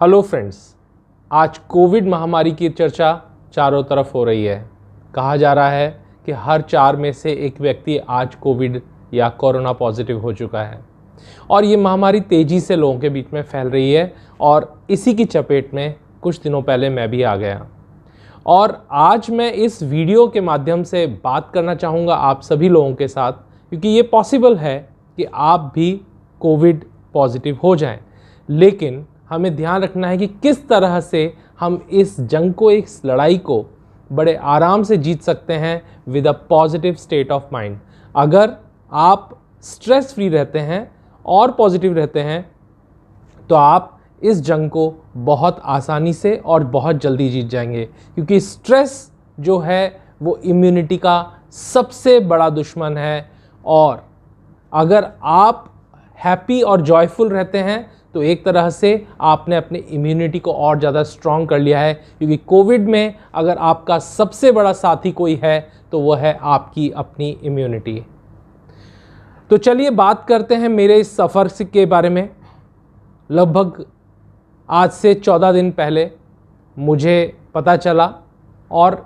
Hello friends, आज Covid महामारी की चर्चा चारों तरफ हो रही है। कहा जा रहा है कि हर 4 में से एक व्यक्ति आज कोविड या कोरोना पॉजिटिव हो चुका है और ये महामारी तेज़ी से लोगों के बीच में फैल रही है और इसी की चपेट में कुछ दिनों पहले मैं भी आ गया। और आज मैं इस वीडियो के माध्यम से बात करना चाहूँगा आप सभी लोगों के साथ, क्योंकि ये पॉसिबल है कि आप भी कोविड पॉजिटिव हो जाएं, लेकिन हमें ध्यान रखना है कि किस तरह से हम इस जंग को, इस लड़ाई को बड़े आराम से जीत सकते हैं with a positive state of mind. अगर आप स्ट्रेस फ्री रहते हैं और पॉजिटिव रहते हैं तो आप इस जंग को बहुत आसानी से और बहुत जल्दी जीत जाएंगे, क्योंकि स्ट्रेस जो है वो इम्यूनिटी का सबसे बड़ा दुश्मन है। और अगर आप हैप्पी और जॉयफुल रहते हैं तो एक तरह से आपने अपने इम्यूनिटी को और ज़्यादा स्ट्रॉन्ग कर लिया है, क्योंकि कोविड में अगर आपका सबसे बड़ा साथी कोई है तो वह है आपकी अपनी इम्यूनिटी। तो चलिए बात करते हैं मेरे इस सफ़र के बारे में। लगभग आज से 14 दिन पहले मुझे पता चला और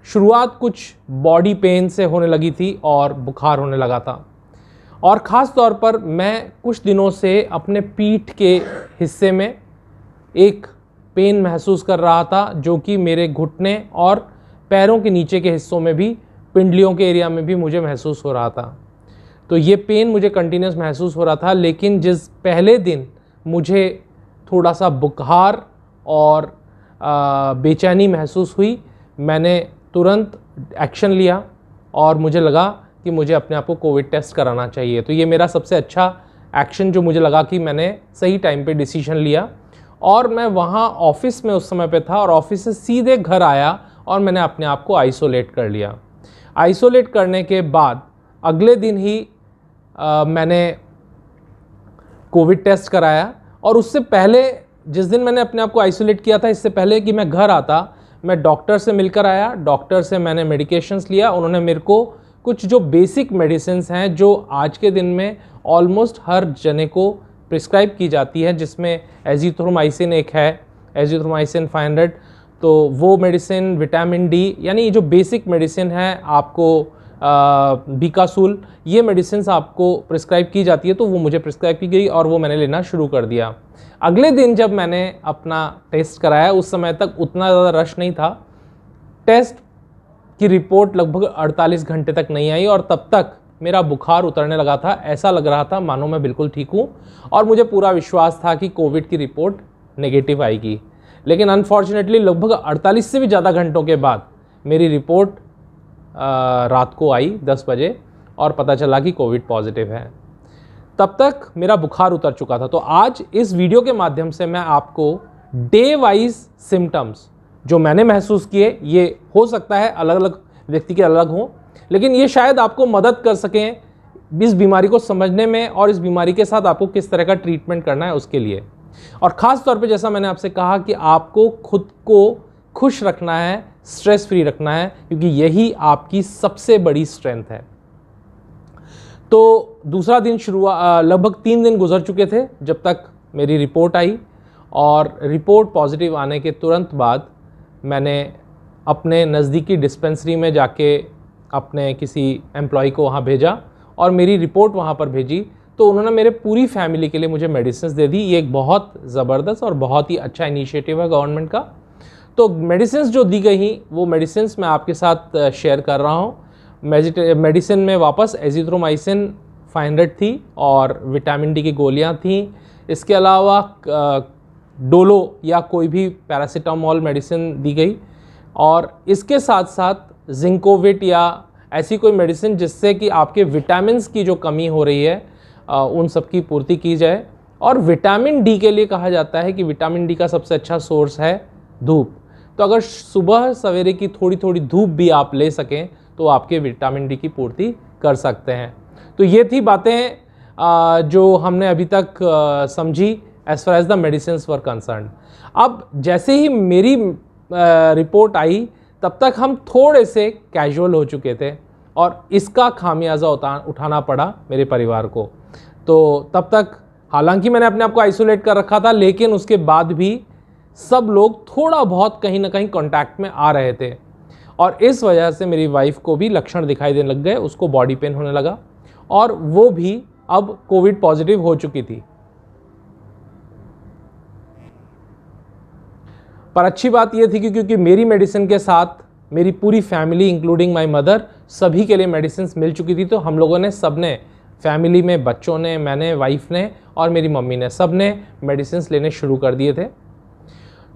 शुरुआत कुछ बॉडी पेन से होने लगी थी और बुखार होने लगा था। और ख़ास तौर पर मैं कुछ दिनों से अपने पीठ के हिस्से में एक पेन महसूस कर रहा था, जो कि मेरे घुटने और पैरों के नीचे के हिस्सों में भी, पिंडलियों के एरिया में भी मुझे महसूस हो रहा था। तो ये पेन मुझे कंटिन्यूस महसूस हो रहा था, लेकिन जिस पहले दिन मुझे थोड़ा सा बुखार और बेचैनी महसूस हुई, मैंने तुरंत एक्शन लिया और मुझे लगा कि मुझे अपने आप को कोविड टेस्ट कराना चाहिए। तो ये मेरा सबसे अच्छा एक्शन जो मुझे लगा कि मैंने सही टाइम पे डिसीजन लिया। और मैं वहाँ ऑफिस में उस समय पे था और ऑफिस से सीधे घर आया और मैंने अपने आप को आइसोलेट कर लिया। आइसोलेट करने के बाद अगले दिन ही मैंने कोविड टेस्ट कराया। और उससे पहले, जिस दिन मैंने अपने आप को आइसोलेट किया था, इससे पहले कि मैं घर आता, मैं डॉक्टर से मिलकर आया। डॉक्टर से मैंने मेडिकेशंस लिया। उन्होंने मेरे को कुछ जो बेसिक मेडिसिन्स हैं जो आज के दिन में ऑलमोस्ट हर जने को प्रिस्क्राइब की जाती है, जिसमें एजिथ्रोमाइसिन एक है, एजिथ्रोमाइसिन 500, तो वो मेडिसिन, विटामिन डी, यानी जो बेसिक मेडिसिन है, आपको बीकासूल, ये मेडिसिन्स आपको प्रिस्क्राइब की जाती है। तो वो मुझे प्रिस्क्राइब की गई और वो मैंने लेना शुरू कर दिया। अगले दिन जब मैंने अपना टेस्ट कराया, उस समय तक उतना ज़्यादा रश नहीं था। टेस्ट की रिपोर्ट लगभग 48 घंटे तक नहीं आई और तब तक मेरा बुखार उतरने लगा था। ऐसा लग रहा था मानो मैं बिल्कुल ठीक हूँ और मुझे पूरा विश्वास था कि कोविड की रिपोर्ट नेगेटिव आएगी। लेकिन अनफॉर्चुनेटली लगभग 48 से भी ज़्यादा घंटों के बाद मेरी रिपोर्ट रात को आई 10 बजे और पता चला कि कोविड पॉजिटिव है। तब तक मेरा बुखार उतर चुका था। तो आज इस वीडियो के माध्यम से मैं आपको डे वाइज सिम्टम्स जो मैंने महसूस किए, ये हो सकता है अलग अलग व्यक्ति के अलग हों, लेकिन ये शायद आपको मदद कर सकें इस बीमारी को समझने में और इस बीमारी के साथ आपको किस तरह का ट्रीटमेंट करना है उसके लिए। और ख़ास तौर पे जैसा मैंने आपसे कहा कि आपको खुद को खुश रखना है, स्ट्रेस फ्री रखना है, क्योंकि यही आपकी सबसे बड़ी स्ट्रेंथ है। तो दूसरा दिन लगभग 3 दिन गुजर चुके थे जब तक मेरी रिपोर्ट आई। और रिपोर्ट पॉजिटिव आने के तुरंत बाद मैंने अपने नज़दीकी डिस्पेंसरी में जाके अपने किसी एम्प्लॉय को वहाँ भेजा और मेरी रिपोर्ट वहाँ पर भेजी। तो उन्होंने मेरे पूरी फैमिली के लिए मुझे मेडिसिन्स दे दी। ये एक बहुत ज़बरदस्त और बहुत ही अच्छा इनिशिएटिव है गवर्नमेंट का। तो मेडिसिन्स जो दी गई वो मेडिसिन्स मैं आपके साथ शेयर कर रहा हूँ। मेडिसिन में वापस एजिथ्रोमाइसिन 500 थी और विटामिन डी की गोलियाँ थीं। इसके अलावा डोलो या कोई भी पैरासीटामोल मेडिसिन दी गई और इसके साथ साथ जिंकोविट या ऐसी कोई मेडिसिन जिससे कि आपके विटामिन्स की जो कमी हो रही है उन सब की पूर्ति की जाए। और विटामिन डी के लिए कहा जाता है कि विटामिन डी का सबसे अच्छा सोर्स है धूप। तो अगर सुबह सवेरे की थोड़ी थोड़ी धूप भी आप ले सकें तो आपके विटामिन डी की पूर्ति कर सकते हैं। तो ये थी बातें जो हमने अभी तक समझी as far as the medicines were concern. अब जैसे ही मेरी रिपोर्ट आई तब तक हम थोड़े से कैजुअल हो चुके थे और इसका खामियाजा उठाना पड़ा मेरे परिवार को। तो तब तक हालांकि मैंने अपने आप को आइसोलेट कर रखा था, लेकिन उसके बाद भी सब लोग थोड़ा बहुत कहीं ना कहीं कांटेक्ट में आ रहे थे और इस वजह से मेरी वाइफ को भी लक्षण दिखाई देने लग गए, उसको बॉडी पेन होने लगा और वो भी अब कोविड पॉजिटिव हो चुकी थी। पर अच्छी बात ये थी कि क्योंकि मेरी मेडिसिन के साथ मेरी पूरी फैमिली इंक्लूडिंग माय मदर सभी के लिए मेडिसिन मिल चुकी थी, तो हम लोगों ने सबने फैमिली में, बच्चों ने, मैंने, वाइफ ने और मेरी मम्मी ने, सब ने मेडिसिन लेने शुरू कर दिए थे।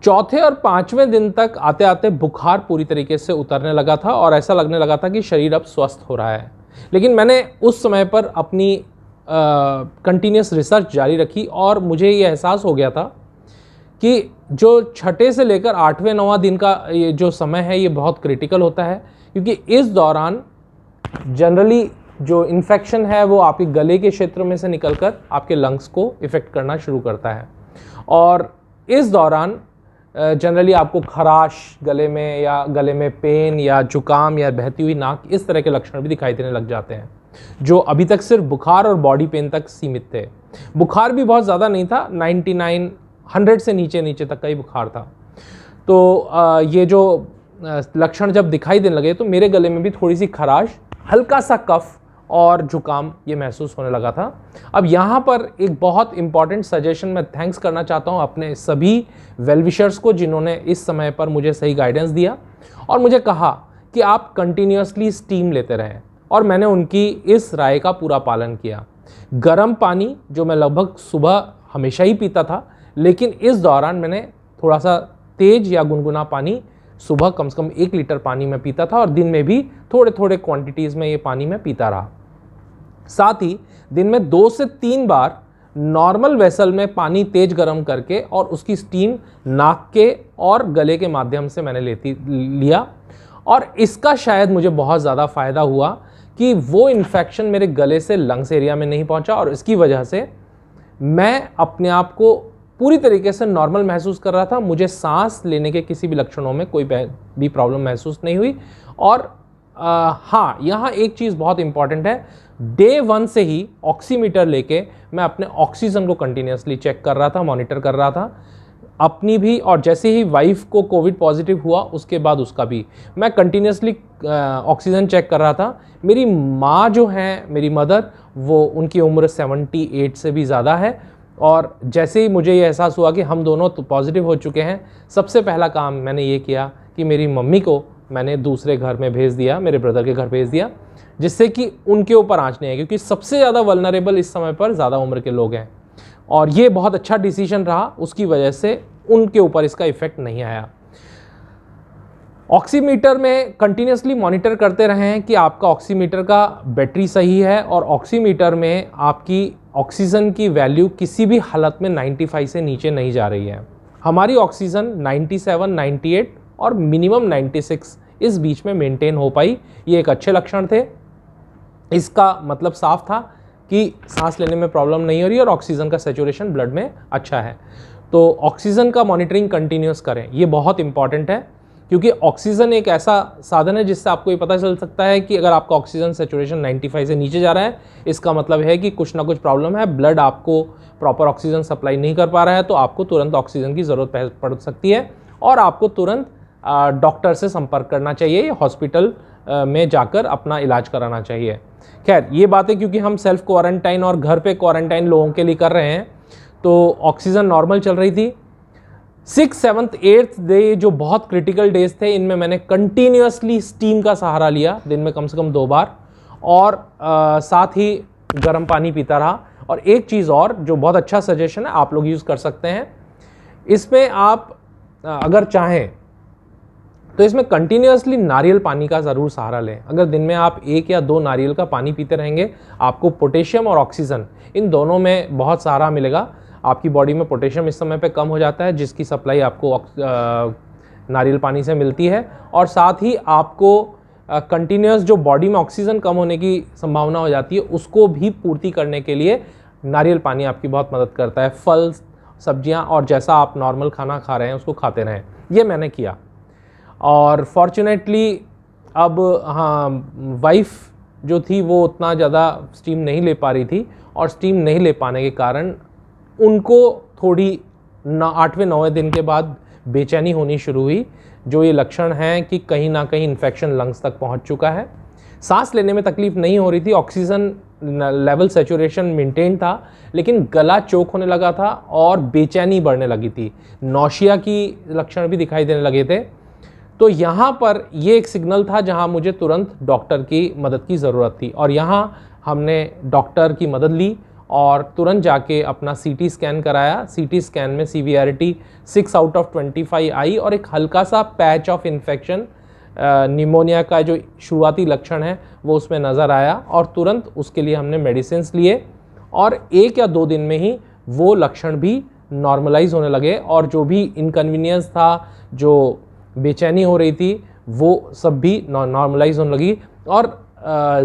चौथे और पांचवें दिन तक आते आते बुखार पूरी तरीके से उतरने लगा था और ऐसा लगने लगा था कि शरीर अब स्वस्थ हो रहा है। लेकिन मैंने उस समय पर अपनी कंटिन्यूस रिसर्च जारी रखी और मुझे ये एहसास हो गया था कि जो छठे से लेकर 8वें-9वां दिन का ये जो समय है ये बहुत क्रिटिकल होता है, क्योंकि इस दौरान जनरली जो इन्फेक्शन है वो आपके गले के क्षेत्र में से निकलकर आपके लंग्स को इफ़ेक्ट करना शुरू करता है और इस दौरान जनरली आपको खराश गले में या गले में पेन या जुकाम या बहती हुई नाक, इस तरह के लक्षण भी दिखाई देने लग जाते हैं, जो अभी तक सिर्फ बुखार और बॉडी पेन तक सीमित थे। बुखार भी बहुत ज़्यादा नहीं था, 99, 100 से नीचे तक का ही बुखार था। तो ये जो लक्षण जब दिखाई देने लगे तो मेरे गले में भी थोड़ी सी खराश, हल्का सा कफ और जुकाम ये महसूस होने लगा था। अब यहाँ पर एक बहुत इंपॉर्टेंट सजेशन मैं थैंक्स करना चाहता हूँ अपने सभी वेलविशर्स को, जिन्होंने इस समय पर मुझे सही गाइडेंस दिया और मुझे कहा कि आप कंटिन्यूसली स्टीम लेते रहें, और मैंने उनकी इस राय का पूरा पालन किया। गर्म पानी जो मैं लगभग सुबह हमेशा ही पीता था, लेकिन इस दौरान मैंने थोड़ा सा तेज या गुनगुना पानी सुबह कम से कम 1 लीटर पानी में पीता था और दिन में भी थोड़े थोड़े क्वांटिटीज़ में ये पानी में पीता रहा। साथ ही दिन में 2 से 3 बार नॉर्मल वेसल में पानी तेज गर्म करके और उसकी स्टीम नाक के और गले के माध्यम से मैंने लिया और इसका शायद मुझे बहुत ज़्यादा फ़ायदा हुआ कि वो इन्फेक्शन मेरे गले से लंग्स एरिया में नहीं पहुंचा और इसकी वजह से मैं अपने आप को पूरी तरीके से नॉर्मल महसूस कर रहा था। मुझे सांस लेने के किसी भी लक्षणों में कोई भी प्रॉब्लम महसूस नहीं हुई। और हाँ, यहाँ एक चीज़ बहुत इंपॉर्टेंट है, डे 1 से ही ऑक्सीमीटर लेके मैं अपने ऑक्सीजन को कंटिन्यूसली चेक कर रहा था, मॉनिटर कर रहा था अपनी भी, और जैसे ही वाइफ को कोविड पॉजिटिव हुआ उसके बाद उसका भी मैं कंटिन्यूसली ऑक्सीजन चेक कर रहा था। मेरी माँ जो हैं, मेरी मदर, वो उनकी उम्र 78 से भी ज़्यादा है और जैसे ही मुझे ये एहसास हुआ कि हम दोनों तो पॉजिटिव हो चुके हैं, सबसे पहला काम मैंने ये किया कि मेरी मम्मी को मैंने दूसरे घर में भेज दिया, मेरे ब्रदर के घर भेज दिया, जिससे कि उनके ऊपर आँच नहीं आए, क्योंकि सबसे ज़्यादा वल्नरेबल इस समय पर ज़्यादा उम्र के लोग हैं। और ये बहुत अच्छा डिसीजन रहा, उसकी वजह से उनके ऊपर इसका इफेक्ट नहीं आया। ऑक्सीमीटर में कंटिन्यूसली मॉनिटर करते रहें कि आपका ऑक्सीमीटर का बैटरी सही है और ऑक्सीमीटर में आपकी ऑक्सीजन की वैल्यू किसी भी हालत में 95 से नीचे नहीं जा रही है। हमारी ऑक्सीजन 97, 98 और मिनिमम 96 इस बीच में मेंटेन हो पाई। ये एक अच्छे लक्षण थे। इसका मतलब साफ था कि सांस लेने में प्रॉब्लम नहीं हो रही और ऑक्सीजन का सैचुरेशन ब्लड में अच्छा है। तो ऑक्सीजन का मॉनिटरिंग कंटिन्यूस करें, ये बहुत इंपॉर्टेंट है, क्योंकि ऑक्सीजन एक ऐसा साधन है जिससे आपको ये पता चल सकता है कि अगर आपका ऑक्सीजन सैचुरेशन 95 से नीचे जा रहा है, इसका मतलब है कि कुछ ना कुछ प्रॉब्लम है, ब्लड आपको प्रॉपर ऑक्सीजन सप्लाई नहीं कर पा रहा है, तो आपको तुरंत ऑक्सीजन की ज़रूरत पड़ सकती है और आपको तुरंत डॉक्टर से संपर्क करना चाहिए, हॉस्पिटल में जाकर अपना इलाज कराना चाहिए। खैर, ये बातें क्योंकि हम सेल्फ क्वारंटाइन और घर पे क्वारंटाइन लोगों के लिए कर रहे हैं, तो ऑक्सीजन नॉर्मल चल रही थी। 6th, 7th, 8th डे जो बहुत क्रिटिकल डेज थे, इनमें मैंने कंटिन्यूसली स्टीम का सहारा लिया, दिन में कम से कम 2 बार, और साथ ही गर्म पानी पीता रहा। और एक चीज़ और जो बहुत अच्छा सजेशन है, आप लोग यूज़ कर सकते हैं, इसमें आप अगर चाहें तो इसमें कंटिन्यूसली नारियल पानी का ज़रूर सहारा लें। अगर दिन में आप 1 या 2 नारियल का पानी पीते रहेंगे, आपको पोटेशियम और ऑक्सीजन इन दोनों में बहुत सहारा मिलेगा। आपकी बॉडी में पोटेशियम इस समय पे कम हो जाता है, जिसकी सप्लाई आपको नारियल पानी से मिलती है, और साथ ही आपको कंटिन्यूस जो बॉडी में ऑक्सीजन कम होने की संभावना हो जाती है, उसको भी पूर्ति करने के लिए नारियल पानी आपकी बहुत मदद करता है। फल, सब्जियां और जैसा आप नॉर्मल खाना खा रहे हैं उसको खाते रहें। ये मैंने किया और फॉर्चुनेटली अब वाइफ जो थी वो उतना ज़्यादा स्टीम नहीं ले पा रही थी, और स्टीम नहीं ले पाने के कारण उनको थोड़ी 8वें 9वें दिन के बाद बेचैनी होनी शुरू हुई, जो ये लक्षण हैं कि कहीं ना कहीं इन्फेक्शन लंग्स तक पहुंच चुका है। सांस लेने में तकलीफ नहीं हो रही थी, ऑक्सीजन लेवल सैचुरेशन मेंटेन था, लेकिन गला चोक होने लगा था और बेचैनी बढ़ने लगी थी, नौशिया की लक्षण भी दिखाई देने लगे थे। तो यहाँ पर ये एक सिग्नल था जहाँ मुझे तुरंत डॉक्टर की मदद की ज़रूरत थी, और यहाँ हमने डॉक्टर की मदद ली और तुरंत जाके अपना सीटी स्कैन कराया। सीटी स्कैन में सीवियरिटी 6/25 आई और एक हल्का सा पैच ऑफ इन्फेक्शन, निमोनिया का जो शुरुआती लक्षण है वो उसमें नज़र आया, और तुरंत उसके लिए हमने मेडिसिन्स लिए और 1 या 2 दिन में ही वो लक्षण भी नॉर्मलाइज होने लगे, और जो भी इनकन्वीनियंस था, जो बेचैनी हो रही थी, वो सब भी नॉर्मलाइज होने लगी। और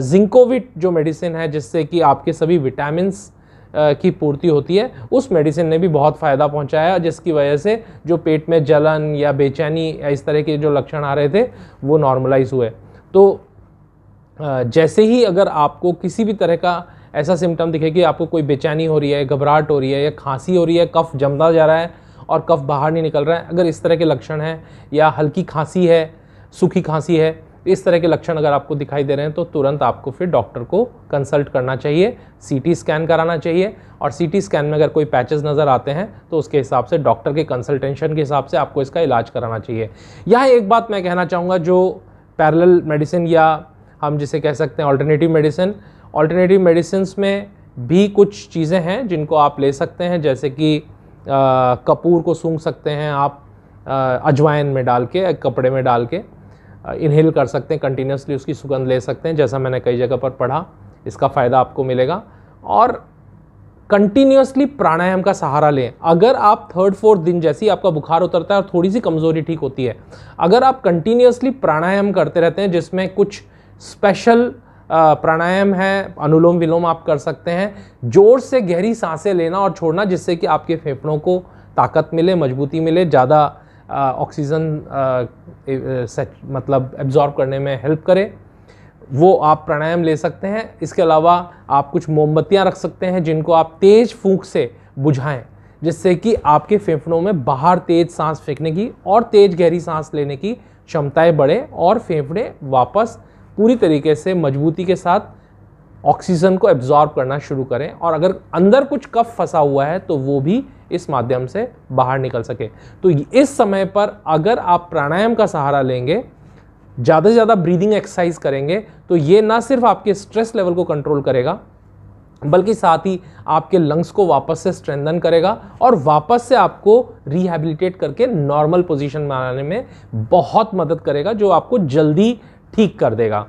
जिंकोविट जो मेडिसिन है जिससे कि आपके सभी विटामिन्स की पूर्ति होती है, उस मेडिसिन ने भी बहुत फ़ायदा पहुंचाया, जिसकी वजह से जो पेट में जलन या बेचैनी या इस तरह के जो लक्षण आ रहे थे वो नॉर्मलाइज हुए। तो जैसे ही अगर आपको किसी भी तरह का ऐसा सिम्टम दिखे कि आपको कोई बेचैनी हो रही है, घबराहट हो रही है, या खांसी हो रही है, कफ जमता जा रहा है और कफ बाहर नहीं निकल रहा है, अगर इस तरह के लक्षण हैं, या हल्की खांसी है, सूखी खांसी है, इस तरह के लक्षण अगर आपको दिखाई दे रहे हैं, तो तुरंत आपको फिर डॉक्टर को कंसल्ट करना चाहिए, सीटी स्कैन कराना चाहिए, और सीटी स्कैन में अगर कोई पैचेस नज़र आते हैं तो उसके हिसाब से डॉक्टर के कंसल्टेशन के हिसाब से आपको इसका इलाज कराना चाहिए। यहाँ एक बात मैं कहना चाहूँगा, जो पैरेलल मेडिसिन या हम जिसे कह सकते हैं ऑल्टरनेटिव मेडिसिन में भी कुछ चीज़ें हैं जिनको आप ले सकते हैं, जैसे कि कपूर को सूंघ सकते हैं आप, अजवाइन में डाल के, कपड़े में डाल के इनहेल कर सकते हैं, कंटिन्यूसली उसकी सुगंध ले सकते हैं, जैसा मैंने कई जगह पर पढ़ा, इसका फ़ायदा आपको मिलेगा। और कंटिन्यूसली प्राणायाम का सहारा लें। अगर आप 3-4 दिन, जैसे ही आपका बुखार उतरता है और थोड़ी सी कमज़ोरी ठीक होती है, अगर आप कंटिन्यूसली प्राणायाम करते रहते हैं, जिसमें कुछ स्पेशल प्राणायाम है, अनुलोम विलोम आप कर सकते हैं, जोर से गहरी सांसें लेना और छोड़ना, जिससे कि आपके फेफड़ों को ताकत मिले, मजबूती मिले, ज़्यादा ऑक्सीजन मतलब एब्जॉर्ब करने में हेल्प करे, वो आप प्राणायाम ले सकते हैं। इसके अलावा आप कुछ मोमबत्तियां रख सकते हैं जिनको आप तेज़ फूंक से बुझाएं, जिससे कि आपके फेफड़ों में बाहर तेज़ सांस फेंकने की और तेज़ गहरी सांस लेने की क्षमताएं बढ़े और फेफड़े वापस पूरी तरीके से मजबूती के साथ ऑक्सीजन को एब्जॉर्ब करना शुरू करें, और अगर अंदर कुछ कफ फंसा हुआ है तो वो भी इस माध्यम से बाहर निकल सके। तो इस समय पर अगर आप प्राणायाम का सहारा लेंगे, ज़्यादा से ज़्यादा ब्रीदिंग एक्सरसाइज करेंगे, तो ये ना सिर्फ आपके स्ट्रेस लेवल को कंट्रोल करेगा, बल्कि साथ ही आपके लंग्स को वापस से स्ट्रेंथन करेगा और वापस से आपको रिहैबिलिटेट करके नॉर्मल पोजीशन में आने में बहुत मदद करेगा, जो आपको जल्दी ठीक कर देगा।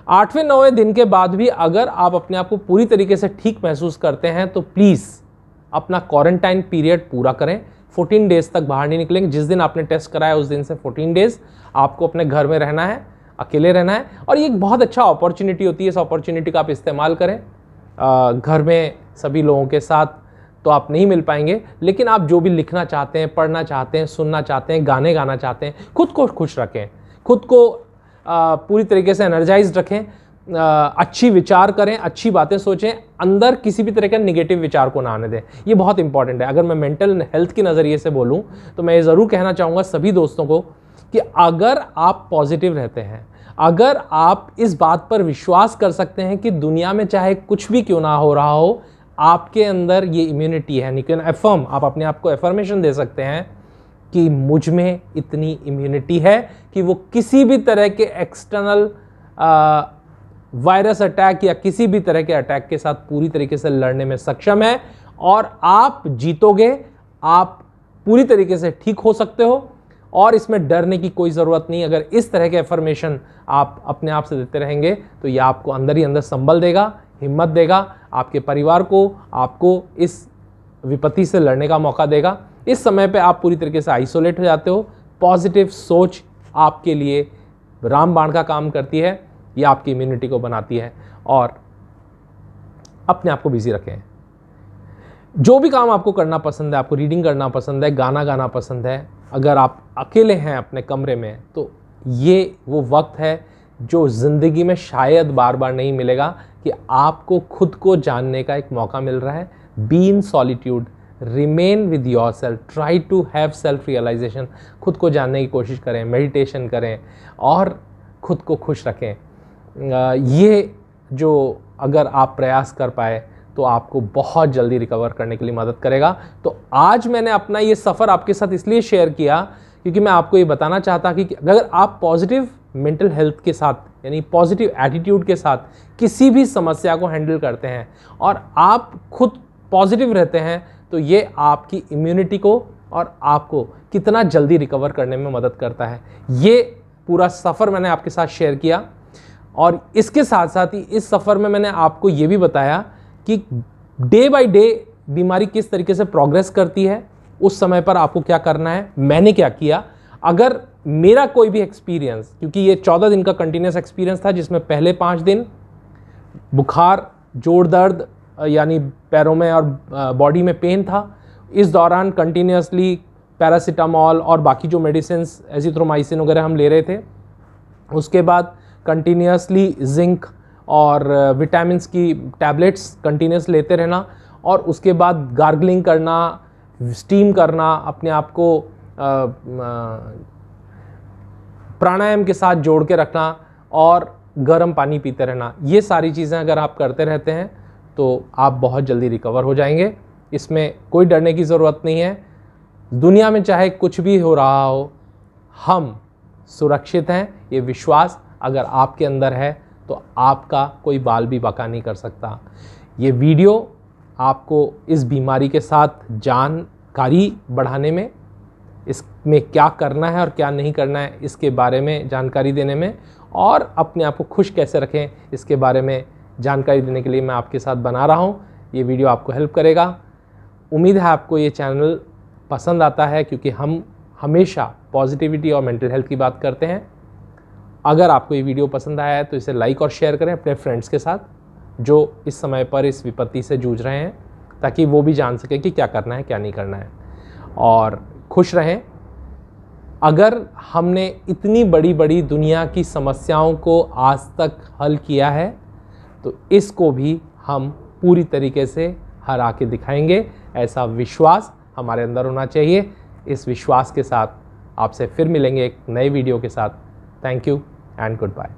8वें-9वें दिन के बाद भी अगर आप अपने आप को पूरी तरीके से ठीक महसूस करते हैं, तो प्लीज़ अपना क्वारंटाइन पीरियड पूरा करें। 14 डेज़ तक बाहर नहीं निकलेंगे। जिस दिन आपने टेस्ट कराया उस दिन से 14 डेज़ आपको अपने घर में रहना है, अकेले रहना है, और ये एक बहुत अच्छा अपॉर्चुनिटी होती है। इस अपॉर्चुनिटी का आप इस्तेमाल करें। घर में सभी लोगों के साथ तो आप नहीं मिल पाएंगे, लेकिन आप जो भी लिखना चाहते हैं, पढ़ना चाहते हैं, सुनना चाहते हैं, गाने गाना चाहते हैं, खुद को खुश रखें, खुद को पूरी तरीके से एनर्जाइज्ड रखें, अच्छी विचार करें, अच्छी बातें सोचें, अंदर किसी भी तरह के नेगेटिव विचार को ना आने दें। ये बहुत इंपॉर्टेंट है। अगर मैं मेंटल हेल्थ के नज़रिए से बोलूं तो मैं ये ज़रूर कहना चाहूँगा सभी दोस्तों को कि अगर आप पॉजिटिव रहते हैं, अगर आप इस बात पर विश्वास कर सकते हैं कि दुनिया में चाहे कुछ भी क्यों ना हो रहा हो, आपके अंदर ये इम्यूनिटी है, लेकिन एफर्म, आप अपने आप को एफर्मेशन दे सकते हैं कि मुझ में इतनी इम्यूनिटी है कि वो किसी भी तरह के एक्सटर्नल वायरस अटैक या किसी भी तरह के अटैक के साथ पूरी तरीके से लड़ने में सक्षम है, और आप जीतोगे, आप पूरी तरीके से ठीक हो सकते हो, और इसमें डरने की कोई ज़रूरत नहीं। अगर इस तरह के एफर्मेशन आप अपने आप से देते रहेंगे तो यह आपको अंदर ही अंदर संबल देगा, हिम्मत देगा, आपके परिवार को, आपको इस विपत्ति से लड़ने का मौका देगा। इस समय पे आप पूरी तरीके से आइसोलेट हो जाते हो। पॉजिटिव सोच आपके लिए रामबाण का काम करती है, ये आपकी इम्यूनिटी को बनाती है, और अपने आप को बिजी रखें। जो भी काम आपको करना पसंद है, आपको रीडिंग करना पसंद है, गाना गाना पसंद है, अगर आप अकेले हैं अपने कमरे में, तो ये वो वक्त है जो ज़िंदगी में शायद बार बार नहीं मिलेगा, कि आपको खुद को जानने का एक मौका मिल रहा है। Be in solitude, remain with yourself, try to have self realisation, खुद को जानने की कोशिश करें, मेडिटेशन करें और खुद को खुश रखें। ये जो अगर आप प्रयास कर पाए तो आपको बहुत जल्दी रिकवर करने के लिए मदद करेगा। तो आज मैंने अपना ये सफ़र आपके साथ इसलिए शेयर किया क्योंकि मैं आपको ये बताना चाहता कि अगर आप पॉजिटिव मेंटल हेल्थ के साथ यानी पॉजिटिव एटीट्यूड के साथ किसी भी समस्या को हैंडल करते हैं और आप खुद पॉजिटिव रहते हैं तो ये आपकी इम्यूनिटी को और आपको कितना जल्दी रिकवर करने में मदद करता है। ये पूरा सफ़र मैंने आपके साथ शेयर किया और इसके साथ साथ ही इस सफ़र में मैंने आपको ये भी बताया कि डे बाय डे बीमारी किस तरीके से प्रोग्रेस करती है, उस समय पर आपको क्या करना है, मैंने क्या किया। अगर मेरा कोई भी एक्सपीरियंस, क्योंकि ये 14 दिन का कंटिन्यूस एक्सपीरियंस था जिसमें पहले 5 दिन बुखार, जोड़ दर्द यानी पैरों में और बॉडी में पेन था, इस दौरान कंटिन्यूसली पैरासीटामॉल और बाकी जो मेडिसिन एजिथ्रोमाइसिन वगैरह हम ले रहे थे, उसके बाद कंटिन्यूसली जिंक और विटामिन्स की टैबलेट्स कंटिन्यूस लेते रहना और उसके बाद गार्गलिंग करना, स्टीम करना, अपने आप को प्राणायाम के साथ जोड़ के रखना और गर्म पानी पीते रहना। ये सारी चीज़ें अगर आप करते रहते हैं तो आप बहुत जल्दी रिकवर हो जाएंगे। इसमें कोई डरने की ज़रूरत नहीं है। दुनिया में चाहे कुछ भी हो रहा हो, हम सुरक्षित हैं। ये विश्वास अगर आपके अंदर है तो आपका कोई बाल भी बाका नहीं कर सकता। ये वीडियो आपको इस बीमारी के साथ जानकारी बढ़ाने में, इसमें क्या करना है और क्या नहीं करना है इसके बारे में जानकारी देने में और अपने आप को खुश कैसे रखें इसके बारे में जानकारी देने के लिए मैं आपके साथ बना रहा हूँ। ये वीडियो आपको हेल्प करेगा। उम्मीद है आपको ये चैनल पसंद आता है क्योंकि हम हमेशा पॉजिटिविटी और मेंटल हेल्थ की बात करते हैं। अगर आपको ये वीडियो पसंद आया है तो इसे लाइक और शेयर करें अपने फ्रेंड्स के साथ जो इस समय पर इस विपत्ति से जूझ रहे हैं, ताकि वो भी जान सकें कि क्या करना है क्या नहीं करना है। और खुश रहें। अगर हमने इतनी बड़ी बड़ी दुनिया की समस्याओं को आज तक हल किया है तो इसको भी हम पूरी तरीके से हरा के दिखाएंगे। ऐसा विश्वास हमारे अंदर होना चाहिए। इस विश्वास के साथ आपसे फिर मिलेंगे एक नए वीडियो के साथ। Thank you and good bye.